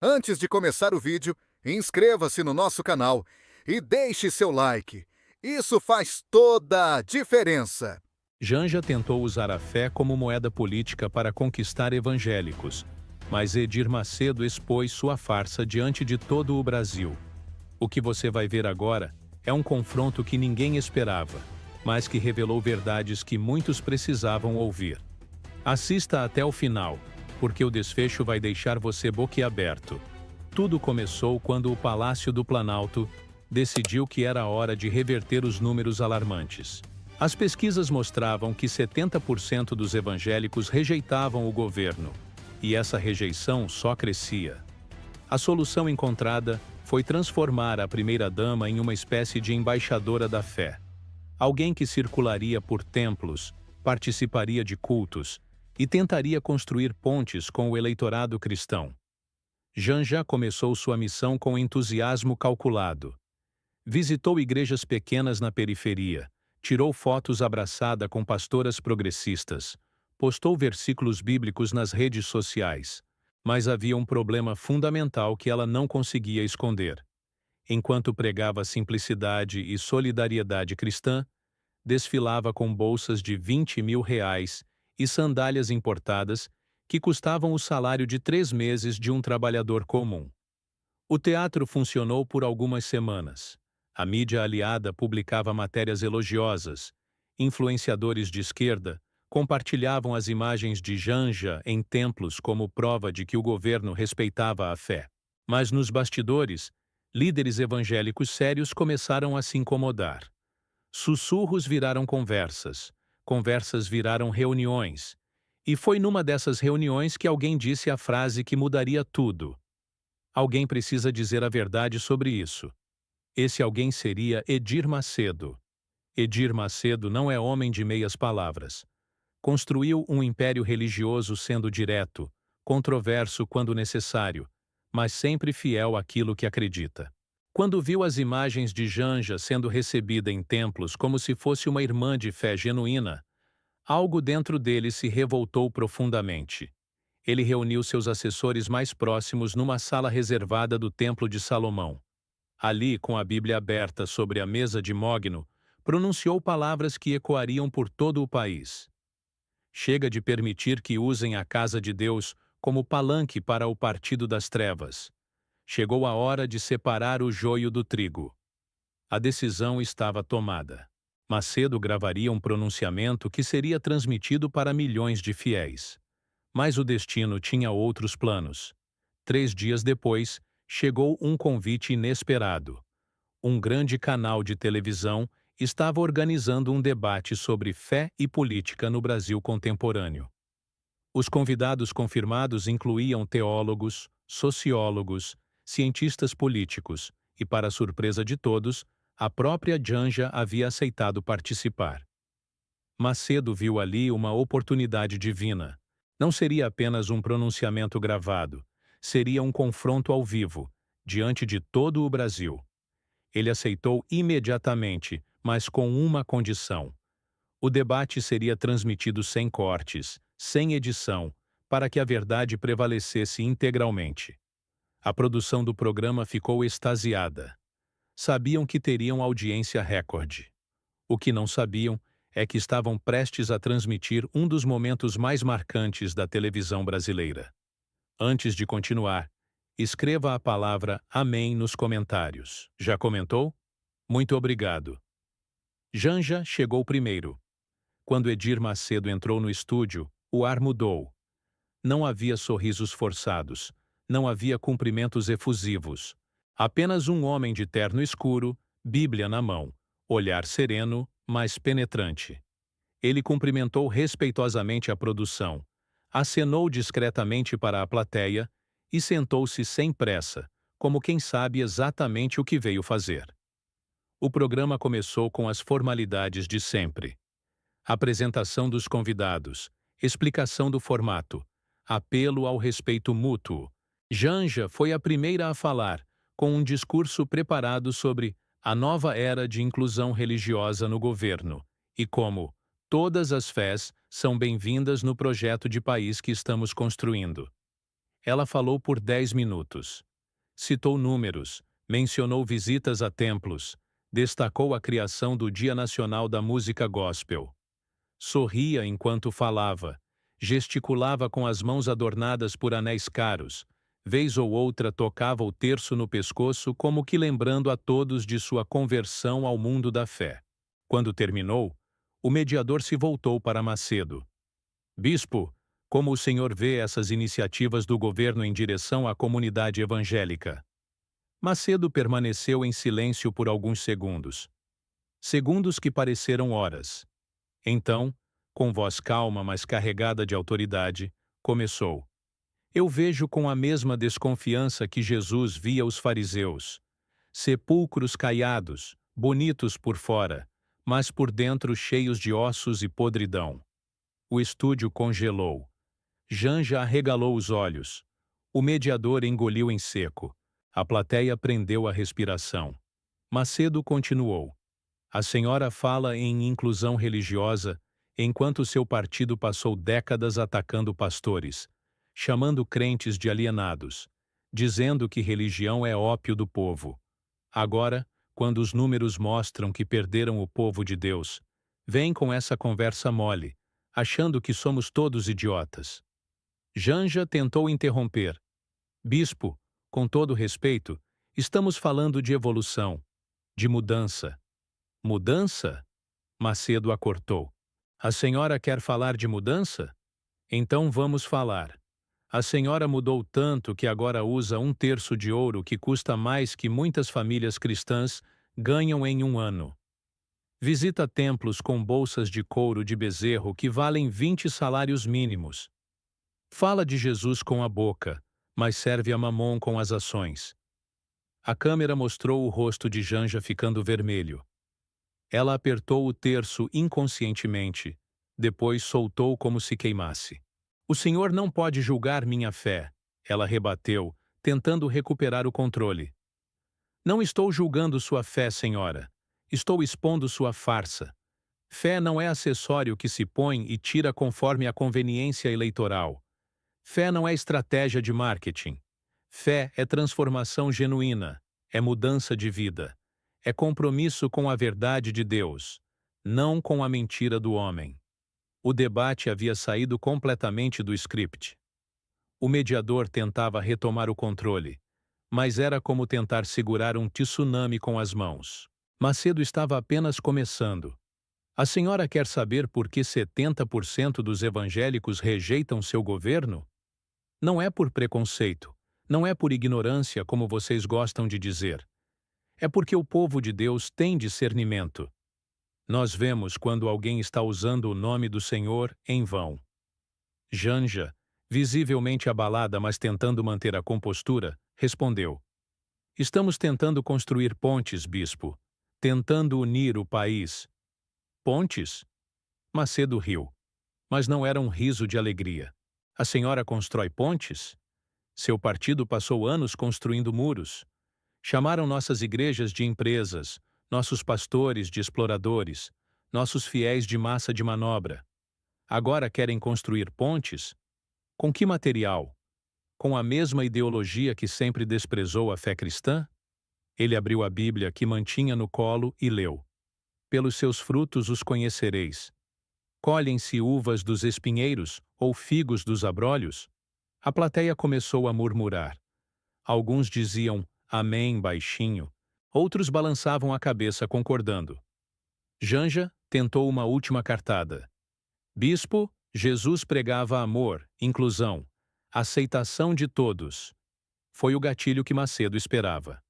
Antes de começar o vídeo, inscreva-se no nosso canal e deixe seu like. Isso faz toda a diferença. Janja tentou usar a fé como moeda política para conquistar evangélicos, mas Edir Macedo expôs sua farsa diante de todo o Brasil. O que você vai ver agora é um confronto que ninguém esperava, mas que revelou verdades que muitos precisavam ouvir. Assista até o final, porque o desfecho vai deixar você boquiaberto. Tudo começou quando o Palácio do Planalto decidiu que era hora de reverter os números alarmantes. As pesquisas mostravam que 70% dos evangélicos rejeitavam o governo, e essa rejeição só crescia. A solução encontrada foi transformar a primeira-dama em uma espécie de embaixadora da fé. Alguém que circularia por templos, participaria de cultos e tentaria construir pontes com o eleitorado cristão. Janja começou sua missão com entusiasmo calculado. Visitou igrejas pequenas na periferia, tirou fotos abraçada com pastoras progressistas, postou versículos bíblicos nas redes sociais. Mas havia um problema fundamental que ela não conseguia esconder. Enquanto pregava simplicidade e solidariedade cristã, desfilava com bolsas de R$ 20.000 e sandálias importadas que custavam o salário de 3 meses de um trabalhador comum. O teatro funcionou por algumas semanas. A mídia aliada publicava matérias elogiosas. Influenciadores de esquerda compartilhavam as imagens de Janja em templos como prova de que o governo respeitava a fé. Mas nos bastidores, líderes evangélicos sérios começaram a se incomodar. Sussurros viraram conversas, conversas viraram reuniões. E foi numa dessas reuniões que alguém disse a frase que mudaria tudo. Alguém precisa dizer a verdade sobre isso. Esse alguém seria Edir Macedo. Edir Macedo não é homem de meias palavras. Construiu um império religioso sendo direto, controverso quando necessário, mas sempre fiel àquilo que acredita. Quando viu as imagens de Janja sendo recebida em templos como se fosse uma irmã de fé genuína, algo dentro dele se revoltou profundamente. Ele reuniu seus assessores mais próximos numa sala reservada do Templo de Salomão. Ali, com a Bíblia aberta sobre a mesa de mogno, pronunciou palavras que ecoariam por todo o país. Chega de permitir que usem a casa de Deus como palanque para o partido das trevas. Chegou a hora de separar o joio do trigo. A decisão estava tomada. Macedo gravaria um pronunciamento que seria transmitido para milhões de fiéis. Mas o destino tinha outros planos. 3 dias depois, chegou um convite inesperado. Um grande canal de televisão estava organizando um debate sobre fé e política no Brasil contemporâneo. Os convidados confirmados incluíam teólogos, sociólogos, cientistas políticos e, para surpresa de todos, a própria Janja havia aceitado participar. Macedo viu ali uma oportunidade divina. Não seria apenas um pronunciamento gravado, seria um confronto ao vivo, diante de todo o Brasil. Ele aceitou imediatamente, mas com uma condição. O debate seria transmitido sem cortes, sem edição, para que a verdade prevalecesse integralmente. A produção do programa ficou extasiada. Sabiam que teriam audiência recorde. O que não sabiam é que estavam prestes a transmitir um dos momentos mais marcantes da televisão brasileira. Antes de continuar, escreva a palavra Amém nos comentários. Já comentou? Muito obrigado. Janja chegou primeiro. Quando Edir Macedo entrou no estúdio, o ar mudou. Não havia sorrisos forçados, não havia cumprimentos efusivos. Apenas um homem de terno escuro, Bíblia na mão, olhar sereno, mas penetrante. Ele cumprimentou respeitosamente a produção, acenou discretamente para a plateia e sentou-se sem pressa, como quem sabe exatamente o que veio fazer. O programa começou com as formalidades de sempre. Apresentação dos convidados, explicação do formato, apelo ao respeito mútuo. Janja foi a primeira a falar, com um discurso preparado sobre a nova era de inclusão religiosa no governo e como todas as fés são bem-vindas no projeto de país que estamos construindo. Ela falou por 10 minutos. Citou números, mencionou visitas a templos, destacou a criação do Dia Nacional da Música Gospel. Sorria enquanto falava, gesticulava com as mãos adornadas por anéis caros, vez ou outra tocava o terço no pescoço como que lembrando a todos de sua conversão ao mundo da fé. Quando terminou, o mediador se voltou para Macedo. Bispo, como o senhor vê essas iniciativas do governo em direção à comunidade evangélica? Macedo permaneceu em silêncio por alguns segundos. Segundos que pareceram horas. Então, com voz calma, mas carregada de autoridade, começou. Eu vejo com a mesma desconfiança que Jesus via os fariseus. Sepulcros caiados, bonitos por fora, mas por dentro cheios de ossos e podridão. O estúdio congelou. Janja arregalou os olhos. O mediador engoliu em seco. A plateia prendeu a respiração. Macedo continuou. A senhora fala em inclusão religiosa, enquanto seu partido passou décadas atacando pastores, chamando crentes de alienados, dizendo que religião é ópio do povo. Agora, quando os números mostram que perderam o povo de Deus, vem com essa conversa mole, achando que somos todos idiotas. Janja tentou interromper. Bispo, com todo respeito, estamos falando de evolução, de mudança. Mudança? Macedo a cortou. A senhora quer falar de mudança? Então vamos falar. A senhora mudou tanto que agora usa 1/3 de ouro que custa mais que muitas famílias cristãs ganham em um ano. Visita templos com bolsas de couro de bezerro que valem 20 salários mínimos. Fala de Jesus com a boca, mas serve a Mamon com as ações. A câmera mostrou o rosto de Janja ficando vermelho. Ela apertou o terço inconscientemente, depois soltou como se queimasse. O senhor não pode julgar minha fé, ela rebateu, tentando recuperar o controle. Não estou julgando sua fé, senhora. Estou expondo sua farsa. Fé não é acessório que se põe e tira conforme a conveniência eleitoral. Fé não é estratégia de marketing. Fé é transformação genuína, é mudança de vida. É compromisso com a verdade de Deus, não com a mentira do homem. O debate havia saído completamente do script. O mediador tentava retomar o controle, mas era como tentar segurar um tsunami com as mãos. Macedo estava apenas começando. A senhora quer saber por que 70% dos evangélicos rejeitam seu governo? Não é por preconceito, não é por ignorância como vocês gostam de dizer. É porque o povo de Deus tem discernimento. Nós vemos quando alguém está usando o nome do Senhor em vão. Janja, visivelmente abalada mas tentando manter a compostura, respondeu. Estamos tentando construir pontes, bispo. Tentando unir o país. Pontes? Macedo riu. Mas não era um riso de alegria. A senhora constrói pontes? Seu partido passou anos construindo muros. Chamaram nossas igrejas de empresas, nossos pastores de exploradores, nossos fiéis de massa de manobra. Agora querem construir pontes? Com que material? Com a mesma ideologia que sempre desprezou a fé cristã? Ele abriu a Bíblia que mantinha no colo e leu. Pelos seus frutos os conhecereis. Colhem-se uvas dos espinheiros ou figos dos abrolhos? A plateia começou a murmurar. Alguns diziam amém baixinho, outros balançavam a cabeça concordando. Janja tentou uma última cartada. Bispo, Jesus pregava amor, inclusão, aceitação de todos. Foi o gatilho que Macedo esperava.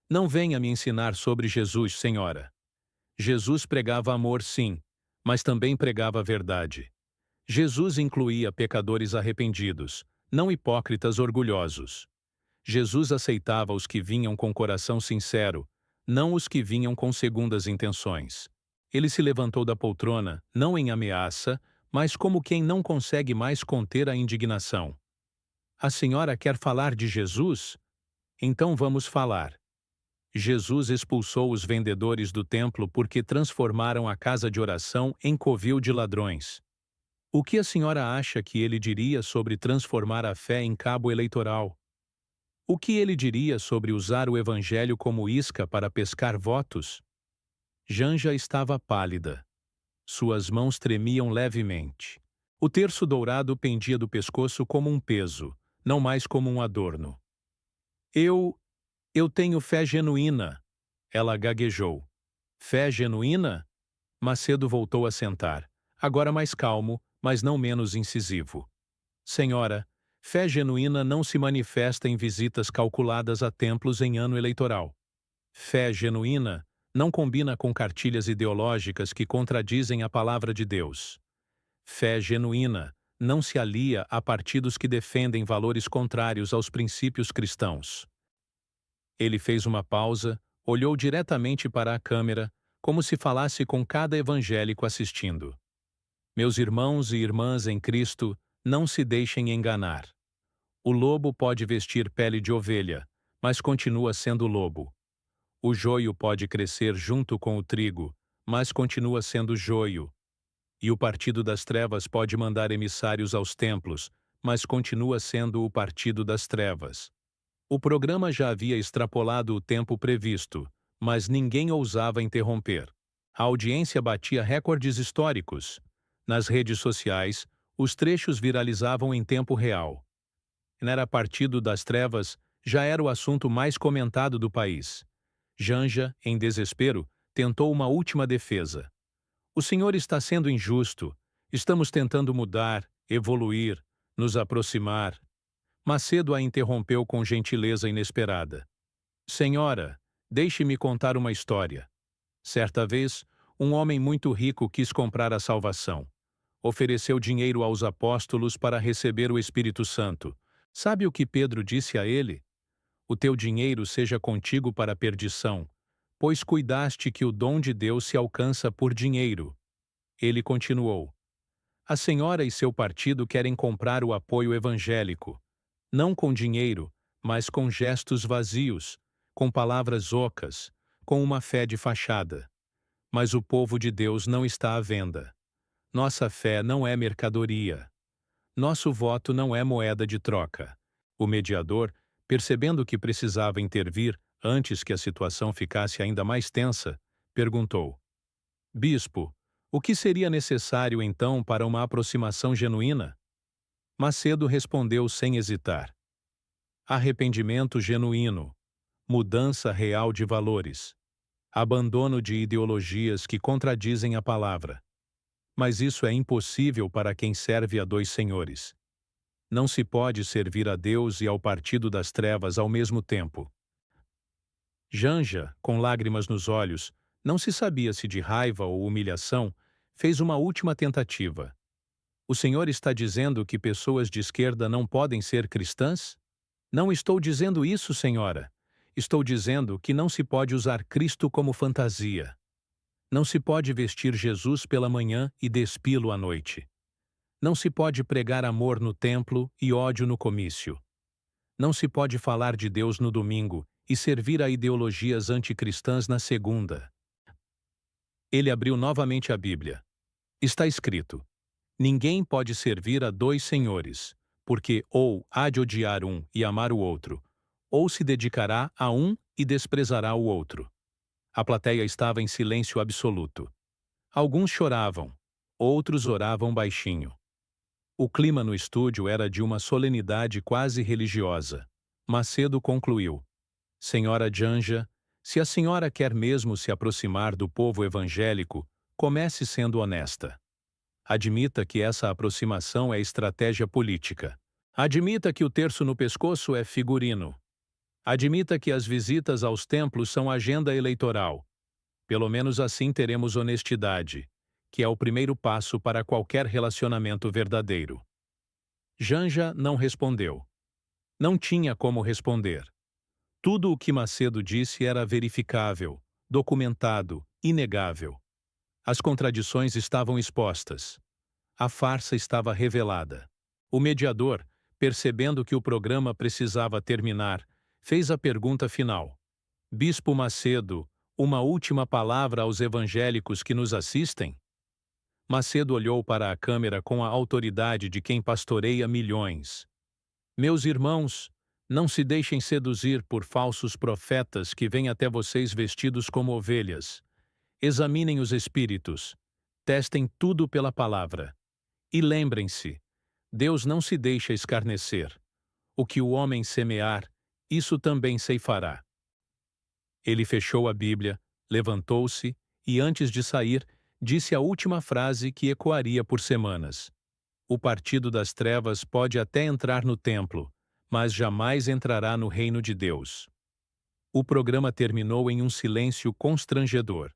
Não venha me ensinar sobre Jesus, senhora. Jesus pregava amor, sim, mas também pregava a verdade. Jesus incluía pecadores arrependidos, não hipócritas orgulhosos. Jesus aceitava os que vinham com coração sincero, não os que vinham com segundas intenções. Ele se levantou da poltrona, não em ameaça, mas como quem não consegue mais conter a indignação. A senhora quer falar de Jesus? Então vamos falar. Jesus expulsou os vendedores do templo porque transformaram a casa de oração em covil de ladrões. O que a senhora acha que ele diria sobre transformar a fé em cabo eleitoral? O que ele diria sobre usar o evangelho como isca para pescar votos? Janja estava pálida. Suas mãos tremiam levemente. O terço dourado pendia do pescoço como um peso, não mais como um adorno. Eu tenho fé genuína, ela gaguejou. Fé genuína? Macedo voltou a sentar, agora mais calmo, mas não menos incisivo. Senhora, fé genuína não se manifesta em visitas calculadas a templos em ano eleitoral. Fé genuína não combina com cartilhas ideológicas que contradizem a palavra de Deus. Fé genuína não se alia a partidos que defendem valores contrários aos princípios cristãos. Ele fez uma pausa, olhou diretamente para a câmera, como se falasse com cada evangélico assistindo. Meus irmãos e irmãs em Cristo, não se deixem enganar. O lobo pode vestir pele de ovelha, mas continua sendo lobo. O joio pode crescer junto com o trigo, mas continua sendo joio. E o partido das trevas pode mandar emissários aos templos, mas continua sendo o partido das trevas. O programa já havia extrapolado o tempo previsto, mas ninguém ousava interromper. A audiência batia recordes históricos. Nas redes sociais, os trechos viralizavam em tempo real. Era partido das trevas, já era o assunto mais comentado do país. Janja, em desespero, tentou uma última defesa. O senhor está sendo injusto. Estamos tentando mudar, evoluir, nos aproximar. Macedo a interrompeu com gentileza inesperada. Senhora, deixe-me contar uma história. Certa vez, um homem muito rico quis comprar a salvação. Ofereceu dinheiro aos apóstolos para receber o Espírito Santo. Sabe o que Pedro disse a ele? O teu dinheiro seja contigo para a perdição, pois cuidaste que o dom de Deus se alcança por dinheiro. Ele continuou. A senhora e seu partido querem comprar o apoio evangélico, não com dinheiro, mas com gestos vazios, com palavras ocas, com uma fé de fachada. Mas o povo de Deus não está à venda. Nossa fé não é mercadoria. Nosso voto não é moeda de troca. O mediador, percebendo que precisava intervir antes que a situação ficasse ainda mais tensa, perguntou: Bispo, o que seria necessário então para uma aproximação genuína? Macedo respondeu sem hesitar: arrependimento genuíno, mudança real de valores, abandono de ideologias que contradizem a palavra. Mas isso é impossível para quem serve a dois senhores. Não se pode servir a Deus e ao partido das trevas ao mesmo tempo. Janja, com lágrimas nos olhos, não se sabia se de raiva ou humilhação, fez uma última tentativa. O senhor está dizendo que pessoas de esquerda não podem ser cristãs? Não estou dizendo isso, senhora. Estou dizendo que não se pode usar Cristo como fantasia. Não se pode vestir Jesus pela manhã e despi-lo à noite. Não se pode pregar amor no templo e ódio no comício. Não se pode falar de Deus no domingo e servir a ideologias anticristãs na segunda. Ele abriu novamente a Bíblia. Está escrito: ninguém pode servir a dois senhores, porque ou há de odiar um e amar o outro, ou se dedicará a um e desprezará o outro. A plateia estava em silêncio absoluto. Alguns choravam, outros oravam baixinho. O clima no estúdio era de uma solenidade quase religiosa. Macedo concluiu: Senhora Janja, se a senhora quer mesmo se aproximar do povo evangélico, comece sendo honesta. Admita que essa aproximação é estratégia política. Admita que o terço no pescoço é figurino. Admita que as visitas aos templos são agenda eleitoral. Pelo menos assim teremos honestidade, que é o primeiro passo para qualquer relacionamento verdadeiro. Janja não respondeu. Não tinha como responder. Tudo o que Macedo disse era verificável, documentado, inegável. As contradições estavam expostas. A farsa estava revelada. O mediador, percebendo que o programa precisava terminar, fez a pergunta final. Bispo Macedo, uma última palavra aos evangélicos que nos assistem? Macedo olhou para a câmera com a autoridade de quem pastoreia milhões. Meus irmãos, não se deixem seduzir por falsos profetas que vêm até vocês vestidos como ovelhas. Examinem os espíritos. Testem tudo pela palavra. E lembrem-se, Deus não se deixa escarnecer. O que o homem semear, isso também ceifará. Ele fechou a Bíblia, levantou-se e, antes de sair, disse a última frase que ecoaria por semanas. O partido das trevas pode até entrar no templo, mas jamais entrará no reino de Deus. O programa terminou em um silêncio constrangedor.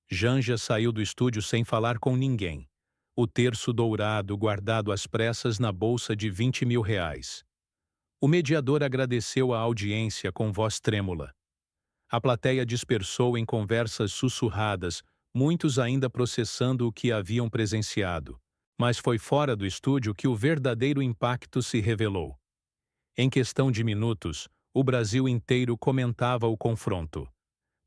Janja saiu do estúdio sem falar com ninguém. O terço dourado guardado às pressas na bolsa de R$ 20.000. O mediador agradeceu a audiência com voz trêmula. A plateia dispersou em conversas sussurradas, muitos ainda processando o que haviam presenciado. Mas foi fora do estúdio que o verdadeiro impacto se revelou. Em questão de minutos, o Brasil inteiro comentava o confronto.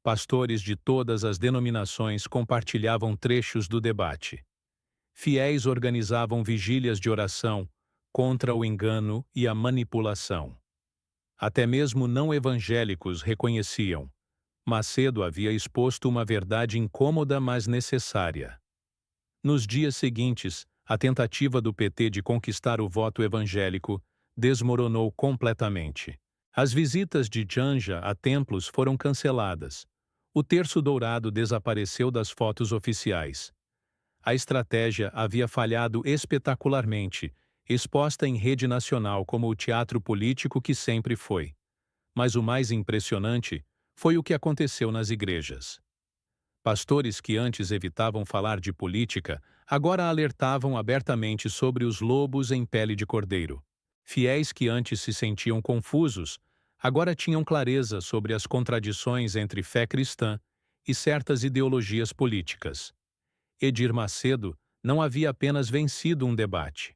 Pastores de todas as denominações compartilhavam trechos do debate. Fiéis organizavam vigílias de oração contra o engano e a manipulação. Até mesmo não evangélicos reconheciam. Macedo havia exposto uma verdade incômoda, mas necessária. Nos dias seguintes, a tentativa do PT de conquistar o voto evangélico desmoronou completamente. As visitas de Janja a templos foram canceladas. O terço dourado desapareceu das fotos oficiais. A estratégia havia falhado espetacularmente, exposta em rede nacional como o teatro político que sempre foi. Mas o mais impressionante foi o que aconteceu nas igrejas. Pastores que antes evitavam falar de política, agora alertavam abertamente sobre os lobos em pele de cordeiro. Fiéis que antes se sentiam confusos, agora tinham clareza sobre as contradições entre fé cristã e certas ideologias políticas. Edir Macedo não havia apenas vencido um debate.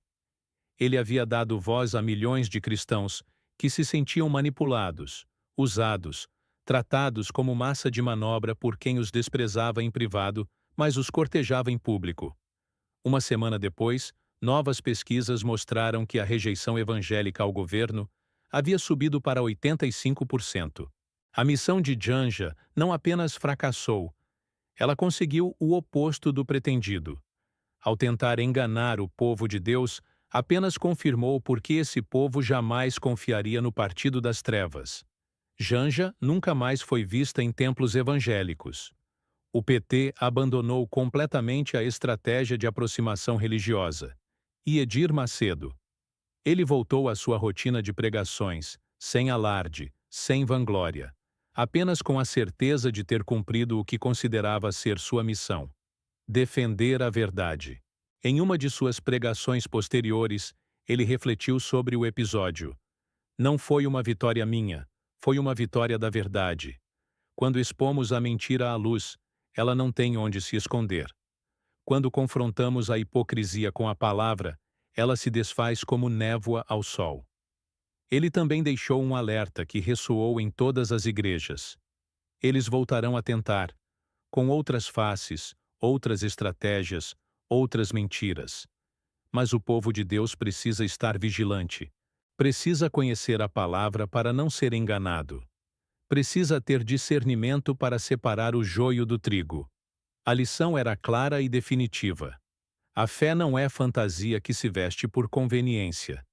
Ele havia dado voz a milhões de cristãos que se sentiam manipulados, usados, tratados como massa de manobra por quem os desprezava em privado, mas os cortejava em público. Uma semana depois, novas pesquisas mostraram que a rejeição evangélica ao governo havia subido para 85%. A missão de Janja não apenas fracassou, ela conseguiu o oposto do pretendido. Ao tentar enganar o povo de Deus, apenas confirmou por que esse povo jamais confiaria no partido das trevas. Janja nunca mais foi vista em templos evangélicos. O PT abandonou completamente a estratégia de aproximação religiosa. E Edir Macedo? Ele voltou à sua rotina de pregações, sem alarde, sem vanglória, apenas com a certeza de ter cumprido o que considerava ser sua missão: defender a verdade. Em uma de suas pregações posteriores, ele refletiu sobre o episódio. Não foi uma vitória minha, foi uma vitória da verdade. Quando expomos a mentira à luz, ela não tem onde se esconder. Quando confrontamos a hipocrisia com a palavra, ela se desfaz como névoa ao sol. Ele também deixou um alerta que ressoou em todas as igrejas. Eles voltarão a tentar, com outras faces, outras estratégias, outras mentiras. Mas o povo de Deus precisa estar vigilante. Precisa conhecer a palavra para não ser enganado. Precisa ter discernimento para separar o joio do trigo. A lição era clara e definitiva. A fé não é fantasia que se veste por conveniência.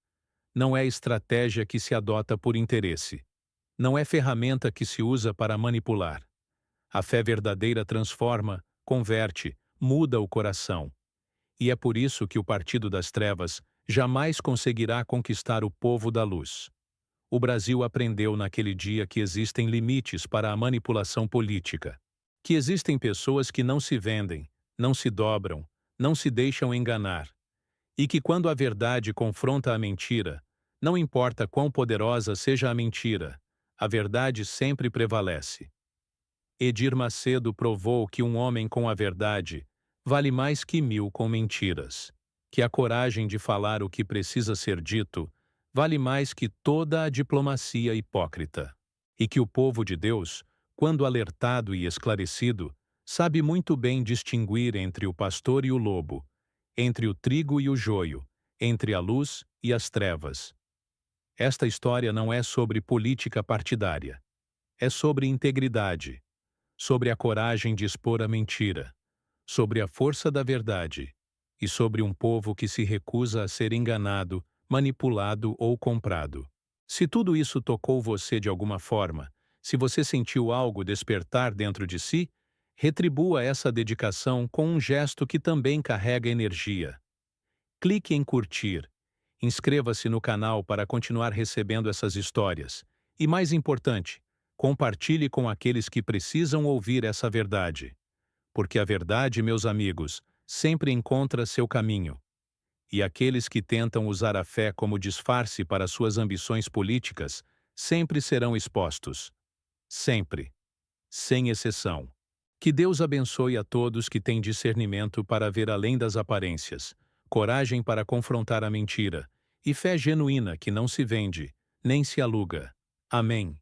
Não é estratégia que se adota por interesse. Não é ferramenta que se usa para manipular. A fé verdadeira transforma, converte, muda o coração. E é por isso que o partido das trevas jamais conseguirá conquistar o povo da luz. O Brasil aprendeu naquele dia que existem limites para a manipulação política. Que existem pessoas que não se vendem, não se dobram, não se deixam enganar. E que quando a verdade confronta a mentira, não importa quão poderosa seja a mentira, a verdade sempre prevalece. Edir Macedo provou que um homem com a verdade vale mais que 1000 com mentiras, que a coragem de falar o que precisa ser dito vale mais que toda a diplomacia hipócrita, e que o povo de Deus, quando alertado e esclarecido, sabe muito bem distinguir entre o pastor e o lobo, entre o trigo e o joio, entre a luz e as trevas. Esta história não é sobre política partidária. É sobre integridade, sobre a coragem de expor a mentira, sobre a força da verdade e sobre um povo que se recusa a ser enganado, manipulado ou comprado. Se tudo isso tocou você de alguma forma, se você sentiu algo despertar dentro de si, retribua essa dedicação com um gesto que também carrega energia. Clique em curtir. Inscreva-se no canal para continuar recebendo essas histórias. E mais importante, compartilhe com aqueles que precisam ouvir essa verdade. Porque a verdade, meus amigos, sempre encontra seu caminho. E aqueles que tentam usar a fé como disfarce para suas ambições políticas sempre serão expostos. Sempre. Sem exceção. Que Deus abençoe a todos que têm discernimento para ver além das aparências, coragem para confrontar a mentira e fé genuína que não se vende, nem se aluga. Amém.